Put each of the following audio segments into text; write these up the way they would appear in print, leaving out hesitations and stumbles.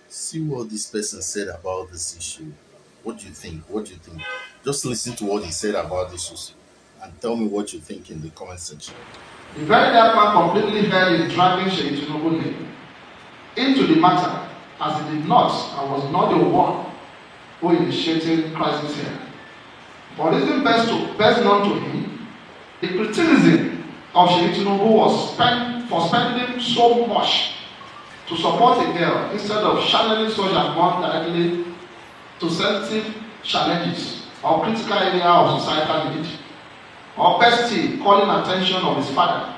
See what this person said about this issue. What do you think? What do you think? Just listen to what he said about this issue and tell me what you think in the comment section. The very dark man completely held his driving Sheikh Tinubu name into the matter, as he did not and was not the one who initiated crisis here. For reason best known to him, the criticism of Sheikh Tinubu was for spending so much to support a girl instead of channeling such amount directly to sensitive challenges or critical area of societal need, or best still, calling attention of his father,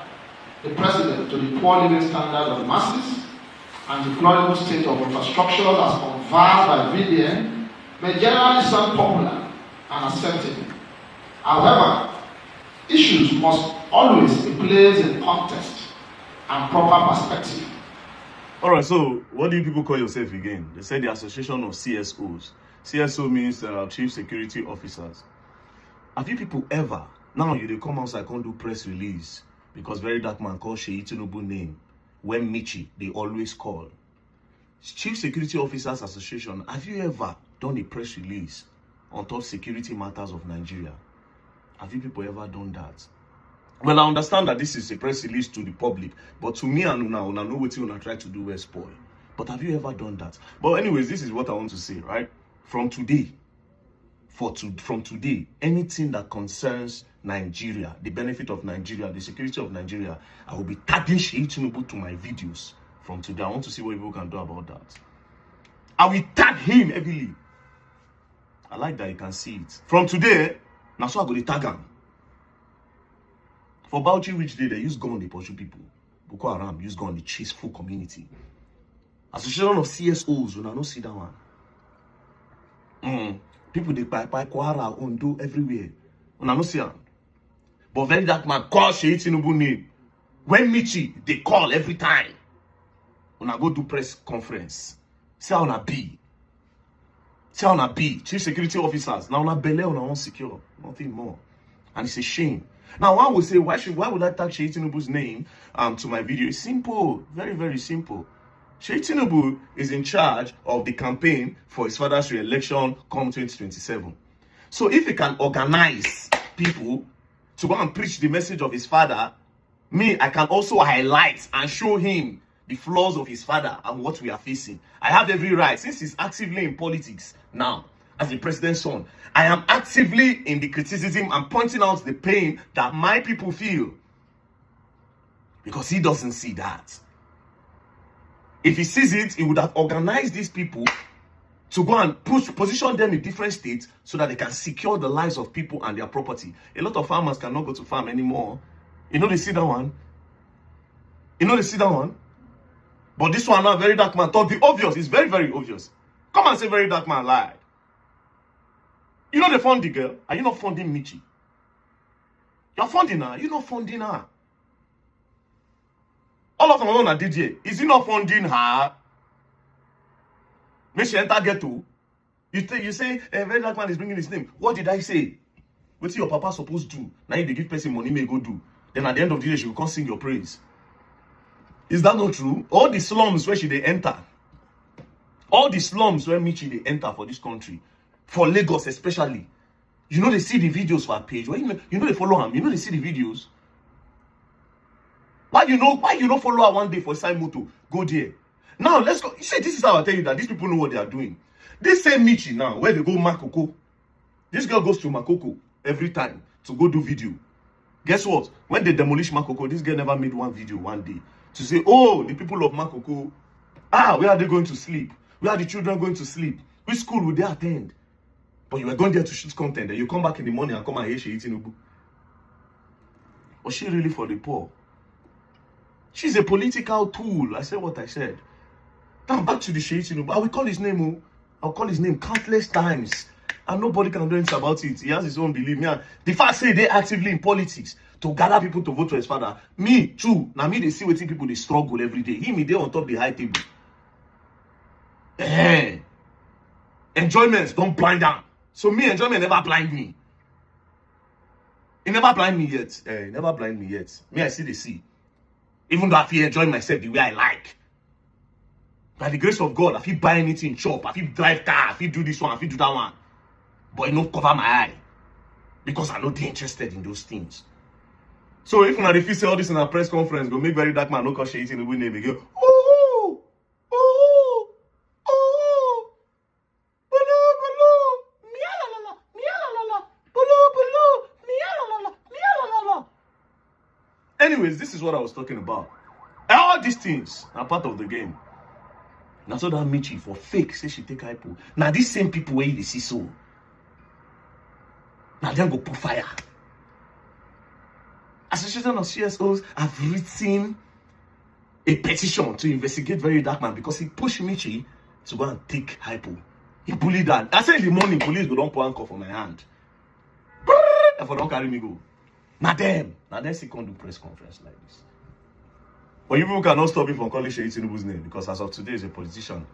the president, to the poor living standards of the masses and the deplorable state of infrastructure as conveyed by VDN may generally sound popular and acceptable. However, issues must always be placed in context and proper perspective. All right, so what do you people call yourself again? They said the Association of CSOs. CSO means Chief Security Officers. Have you people ever, now you they come outside, can't do press release because very dark man call Sheikh Tinubu name when Michi, they always call. Chief Security Officers Association, have you ever done a press release on top security matters of Nigeria? Have you people ever done that? Well, I understand that this is a press release to the public, but to me and una know what you try to do is spoil. But have you ever done that? But anyways, this is what I want to say, right? From today, from today, anything that concerns Nigeria, the benefit of Nigeria, the security of Nigeria, I will be tagging Sheikh Tinubu to my videos from today. I want to see what people can do about that. I will tag him heavily. I like that you can see it. From today, now so I go to tag him. For Bauchi Rich Day, they use gun, they pursue people. Boko Haram use gun, they chase full community. Association of CSOs, when I don't see that one. People they buy Kwara, Ondo, everywhere. When I don't see them. But very dark man call Sheikh Tinubu name. When Michi, they call every time. When I go to press conference, say on a B. Say on a B, Chief Security Officers. Now on a belay, on a unsecure. Nothing more. And it's a shame. Now, one will say, why would I tag Sheikh Tinubu's name to my video? It's simple, very, very simple. Sheikh Tinubu is in charge of the campaign for his father's re-election come 2027. So if he can organize people to go and preach the message of his father, I can also highlight and show him the flaws of his father and what we are facing. I have every right, since he's actively in politics now, as the president's son, I am actively in the criticism and pointing out the pain that my people feel. Because he doesn't see that. If he sees it, he would have organized these people to go and position them in different states so that they can secure the lives of people and their property. A lot of farmers cannot go to farm anymore. You know they see that one? You know they see that one? But this one now, very dark man, thought the obvious. It's very, very obvious. Come and say very dark man lied. You know they fund the girl. Are you not funding Michi? You're funding her. You're not funding her. All of them alone are DJ. Is he not funding her? Make she enter ghetto. You say, very dark man is bringing his name. What did I say? What's your papa supposed to do? Now if they give person money, may go do. Then at the end of the day, she will come sing your praise. Is that not true? All the slums where they enter. All the slums where Michi they enter for this country. For Lagos especially. You know they see the videos for her page. Why you know they follow him? You know they see the videos. Why you don't follow her one day for side moto? Go there. Now let's go. You say this is how I tell you that these people know what they are doing. This same Michi now, where they go Makoko. This girl goes to Makoko every time to go do video. Guess what? When they demolish Makoko, this girl never made one video one day to say, oh, the people of Makoko, where are they going to sleep? Where are the children going to sleep? Which school will they attend? But you were going there to shoot content, and you come back in the morning and come and hear Sheikh Tinubu. Was she really for the poor? She's a political tool. I said what I said. Now back to the Sheikh Tinubu. I will call his name. I'll call his name countless times. And nobody can do anything about it. He has his own belief. The fact say they're actively in politics to gather people to vote for his father. Me too. Now me they see what people they struggle every day. He me they on top the high table. Enjoyments don't blind them. So me enjoyment never blind me. It never blind me yet. It never blind me yet. Me I see the see. Even though I feel enjoying myself the way I like. By the grace of God, I fit buy anything, chop, I fit drive car, I fit do this one, I fit do that one. But it no cover my eye. Because I no dey interested in those things. So if una dey fit say all this in a press conference, go make very dark man no call Seyi Tinubu name again. Oh, oh, oh, bulu, bulu, mia la la la, bulu, bulu, mia la la la. Anyways, this is what I was talking about. All these things are part of the game. Now so that Michi for fake say she take hypo. Now these same people where you see so. Now them go put fire. Association of CSOs have written a petition to investigate Very Dark Man because he pushed Michi to go and take hypo. He bullied her. I said in the morning, police go don't put handcuff on my hand. If I don't carry me go. Now them still can't do press conference like this. But you people cannot stop me from calling Seyi Tinubu's name because as of today, he's a politician.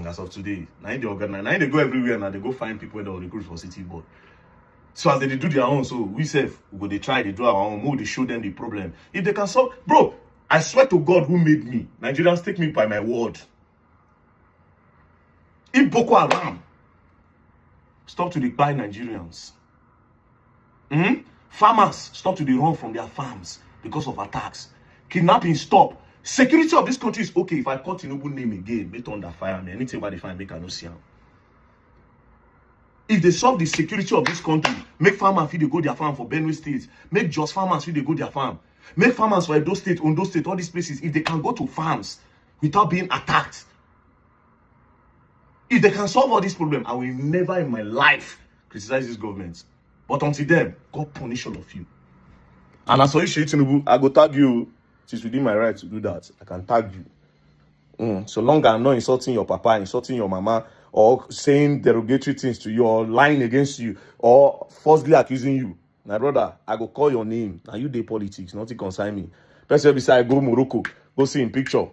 As of today, now they organize, now they go everywhere, now they go find people that will recruit for city board. So as they do their own, so we say we go they try, they do our own, we they show them the problem. If they can solve, bro, I swear to God who made me, Nigerians take me by my word. If Boko Haram stop to buy Nigerians, farmers stop to run from their farms because of attacks. Kidnapping stop. Security of this country is okay. If I call Tinubu name again, make under fire me. Anything where they find, make I no see them. If they solve the security of this country, make farmers feel they go their farm for Benue State, make just farmers feel they go their farm, make farmers for Edo State, Ondo State, all these places, if they can go to farms without being attacked, if they can solve all these problems, I will never in my life criticize this government. But until then, God punish all of you. And as for you, Seyi Tinubu, I go tag you. It is within my right to do that. I can tag you. So long as I'm not insulting your papa, insulting your mama, or saying derogatory things to you, or lying against you, or falsely accusing you. My brother, I go call your name. Now you dey politics, nothing concern me. Person beside go Morocco, go see in picture.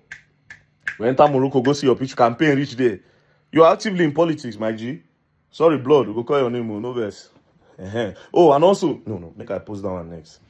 We enter Morocco, go see your picture. Campaign reach there. You are actively in politics, my G. Sorry, blood. We go call your name, no verse. Oh, and also, no, make I post that one next.